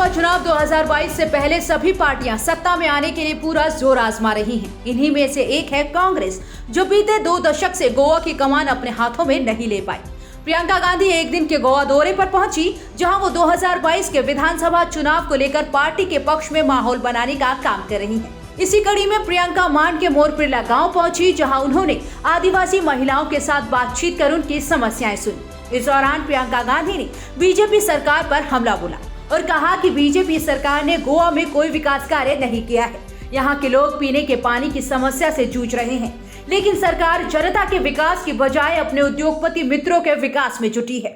चुनाव 2022 से पहले सभी पार्टियां सत्ता में आने के लिए पूरा जोर आजमा रही हैं। इन्हीं में से एक है कांग्रेस, जो बीते 2 दशक से गोवा की कमान अपने हाथों में नहीं ले पाई। प्रियंका गांधी एक दिन के गोवा दौरे पर पहुंची, जहां वो 2022 के विधानसभा चुनाव को लेकर पार्टी के पक्ष में माहौल बनाने का काम कर रही हैं। इसी कड़ी में प्रियंका मान के मोरपिल्ला गांव पहुंची, जहां उन्होंने आदिवासी महिलाओं के साथ बातचीत कर उनकी समस्याएं सुनी। इस दौरान प्रियंका गांधी ने बीजेपी सरकार पर हमला बोला और कहा कि बीजेपी सरकार ने गोवा में कोई विकास कार्य नहीं किया है। यहाँ के लोग पीने के पानी की समस्या से जूझ रहे हैं, लेकिन सरकार जनता के विकास की बजाय अपने उद्योगपति मित्रों के विकास में जुटी है।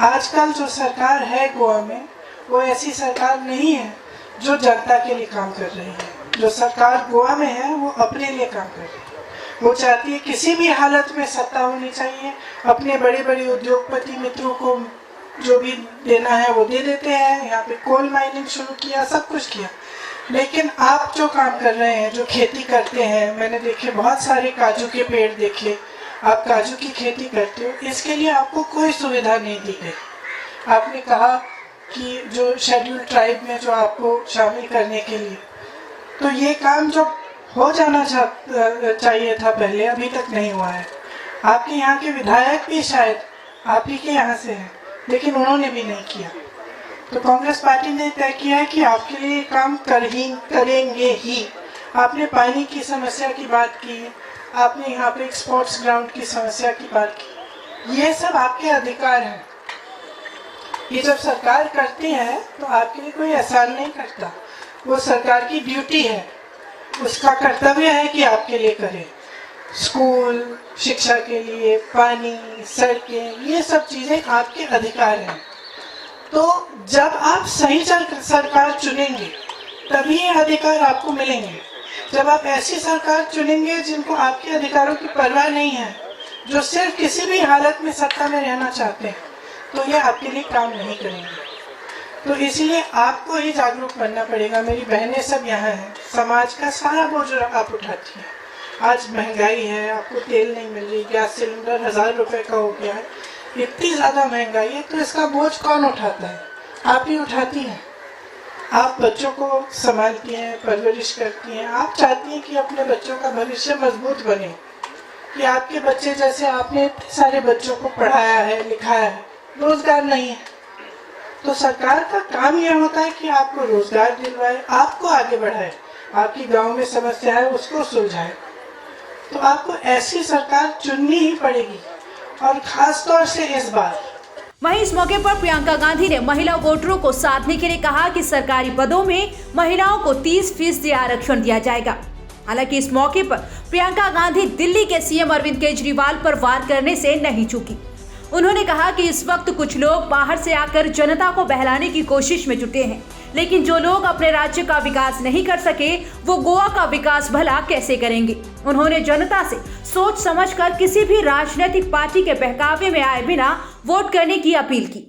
आजकल जो सरकार है गोवा में, वो ऐसी सरकार नहीं है जो जनता के लिए काम कर रही है। जो सरकार गोवा में है वो अपने लिए काम कर रही है। वो चाहती है किसी भी हालत में सत्ता होनी चाहिए। अपने बड़े बड़े उद्योगपति मित्रों को जो भी देना है वो दे देते हैं। यहाँ पे कोल माइनिंग शुरू किया, सब कुछ किया। लेकिन आप जो काम कर रहे हैं, जो खेती करते हैं, मैंने देखे बहुत सारे काजू के पेड़ देखे, आप काजू की खेती करते हो, इसके लिए आपको कोई सुविधा नहीं दी गई। आपने कहा कि जो शेड्यूल ट्राइब में जो आपको शामिल करने के लिए, तो ये काम जो हो जाना चाहिए था पहले, अभी तक नहीं हुआ है। आपके यहाँ के विधायक भी शायद आप ही के यहाँ से हैं, लेकिन उन्होंने भी नहीं किया। तो कांग्रेस पार्टी ने तय किया है कि आपके लिए काम करेंगे ही। आपने पानी की समस्या की बात की, आपने यहाँ पे स्पोर्ट्स ग्राउंड की समस्या की बात की, ये सब आपके अधिकार हैं। ये जब सरकार करती है तो आपके लिए कोई एहसान नहीं करता, वो सरकार की ड्यूटी है, उसका कर्तव्य है कि आपके लिए करे। स्कूल, शिक्षा के लिए, पानी, सड़कें, ये सब चीज़ें आपके अधिकार हैं। तो जब आप सही सरकार चुनेंगे तभी ये अधिकार आपको मिलेंगे। जब आप ऐसी सरकार चुनेंगे जिनको आपके अधिकारों की परवाह नहीं है, जो सिर्फ किसी भी हालत में सत्ता में रहना चाहते हैं, तो ये आपके लिए काम नहीं करेंगे। तो इसलिए आपको ही जागरूक बनना पड़ेगा। मेरी बहनें सब यहाँ हैं, समाज का सारा बोझ आप उठाती हैं। आज महंगाई है, आपको तेल नहीं मिल रही, गैस सिलेंडर 1000 रुपये का हो गया है, इतनी ज़्यादा महंगाई है, तो इसका बोझ कौन उठाता है? आप ही उठाती हैं। आप बच्चों को संभालती हैं, परवरिश करती हैं। आप चाहती हैं कि अपने बच्चों का भविष्य मजबूत बने, कि आपके बच्चे जैसे आपने इतने सारे बच्चों को पढ़ाया है, लिखाया है, रोजगार नहीं है। तो सरकार का काम यह होता है कि आपको रोजगार दिलवाए, आपको आगे बढ़ाए, आपकी गांव में समस्या है उसको सुलझाए। तो आपको ऐसी सरकार चुननी ही पड़ेगी, और खास तौर से इस बार। वहीं इस मौके पर प्रियंका गांधी ने महिला वोटरों को साधने के लिए कहा कि सरकारी पदों में महिलाओं को 30% आरक्षण दिया जाएगा। हालांकि इस मौके पर प्रियंका गांधी दिल्ली के सीएम अरविंद केजरीवाल पर वार करने से नहीं चूकी। उन्होंने कहा कि इस वक्त कुछ लोग बाहर से आकर जनता को बहलाने की कोशिश में जुटे हैं, लेकिन जो लोग अपने राज्य का विकास नहीं कर सके, वो गोवा का विकास भला कैसे करेंगे। उन्होंने जनता से सोच समझकर किसी भी राजनीतिक पार्टी के बहकावे में आए बिना वोट करने की अपील की।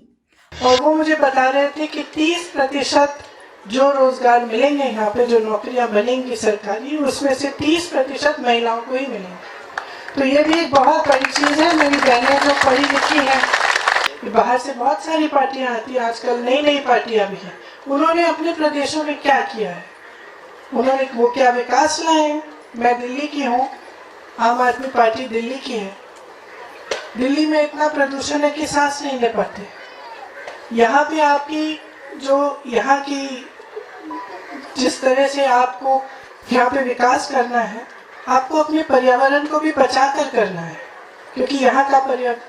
और वो मुझे बता रहे थे कि 30% जो रोजगार मिलेंगे यहाँ पे, जो नौकरियां बनेंगी सरकारी, उसमें से 30% महिलाओं को ही मिलेंगे। तो ये भी एक बहुत बड़ी चीज़ है। मेरी बहनें जो पढ़ी लिखी हैं, बाहर से बहुत सारी पार्टियां आती हैं, आजकल नई नई पार्टियां भी हैं। उन्होंने अपने प्रदेशों में क्या किया है, उन्होंने वो क्या विकास लाए हैं। मैं दिल्ली की हूँ, आम आदमी पार्टी दिल्ली की है। दिल्ली में इतना प्रदूषण है कि सांस नहीं ले पाते। यहाँ पे आपकी जो यहाँ की जिस तरह से आपको यहाँ पे विकास करना है, आपको अपने पर्यावरण को भी बचा कर करना है, क्योंकि यहाँ का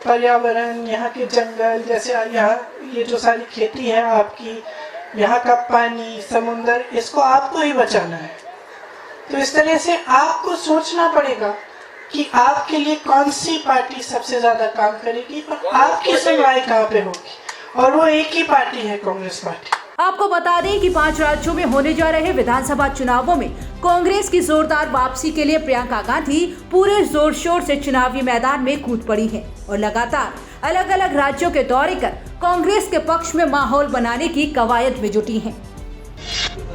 पर्यावरण, यहाँ के जंगल, जैसे यहाँ ये जो सारी खेती है आपकी, यहाँ का पानी, समुंदर, इसको आपको ही बचाना है। तो इस तरह से आपको सोचना पड़ेगा कि आपके लिए कौन सी पार्टी सबसे ज़्यादा काम करेगी और आपकी सुनवाई कहाँ पे होगी, और वो एक ही पार्टी है, कांग्रेस पार्टी। आपको बता दें कि 5 राज्यों में होने जा रहे विधानसभा चुनावों में कांग्रेस की जोरदार वापसी के लिए प्रियंका गांधी पूरे जोर शोर से चुनावी मैदान में कूद पड़ी हैं और लगातार अलग अलग राज्यों के दौरे कर कांग्रेस के पक्ष में माहौल बनाने की कवायद में जुटी हैं।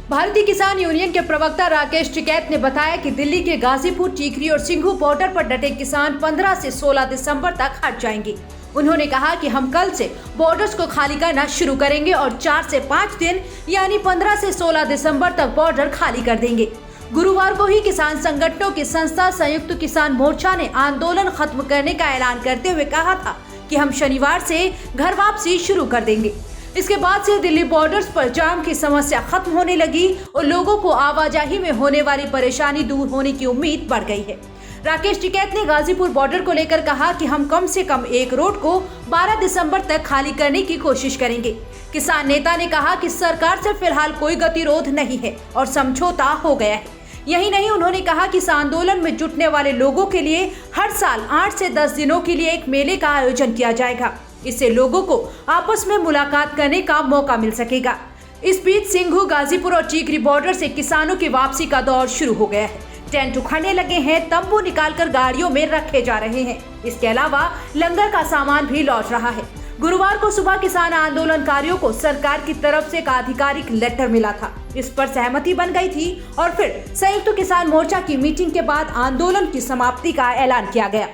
भारतीय किसान यूनियन के प्रवक्ता राकेश टिकैत ने बताया कि दिल्ली के गाजीपुर, टीकरी और सिंघू बॉर्डर पर डटे किसान 15 से 16 दिसंबर तक हट जाएंगे। उन्होंने कहा कि हम कल से बॉर्डर्स को खाली करना शुरू करेंगे और 4 से 5 दिन यानी 15 से 16 दिसंबर तक बॉर्डर खाली कर देंगे। गुरुवार को ही किसान संगठनों की संस्था संयुक्त किसान मोर्चा ने आंदोलन खत्म करने का ऐलान करते हुए कहा था कि हम शनिवार से घर वापसी शुरू कर देंगे। इसके बाद से दिल्ली बॉर्डर्स पर जाम की समस्या खत्म होने लगी और लोगों को आवाजाही में होने वाली परेशानी दूर होने की उम्मीद बढ़ गई है। राकेश टिकैत ने गाजीपुर बॉर्डर को लेकर कहा कि हम कम से कम एक रोड को 12 दिसंबर तक खाली करने की कोशिश करेंगे। किसान नेता ने कहा कि सरकार से फिलहाल कोई गतिरोध नहीं है और समझौता हो गया है। यही नहीं, उन्होंने कहा कि इस आंदोलन में जुटने वाले लोगों के लिए हर साल 8 से 10 दिनों के लिए एक मेले का आयोजन किया जाएगा। इससे लोगों को आपस में मुलाकात करने का मौका मिल सकेगा। इस बीच सिंघू, गाजीपुर और टीकरी बॉर्डर से किसानों की वापसी का दौर शुरू हो गया है। टेंट उखाड़ने लगे हैं, तंबू निकालकर गाड़ियों में रखे जा रहे हैं। इसके अलावा लंगर का सामान भी लौट रहा है। गुरुवार को सुबह किसान आंदोलनकारियों को सरकार की तरफ से एक आधिकारिक लेटर मिला था। इस पर सहमति बन गई थी और फिर संयुक्त किसान मोर्चा की मीटिंग के बाद आंदोलन की समाप्ति का ऐलान किया गया।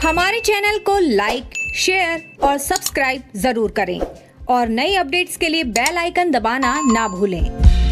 हमारे चैनल को लाइक, शेयर और सब्सक्राइब जरूर करें और नई अपडेट्स के लिए बेल आइकन दबाना ना भूलें।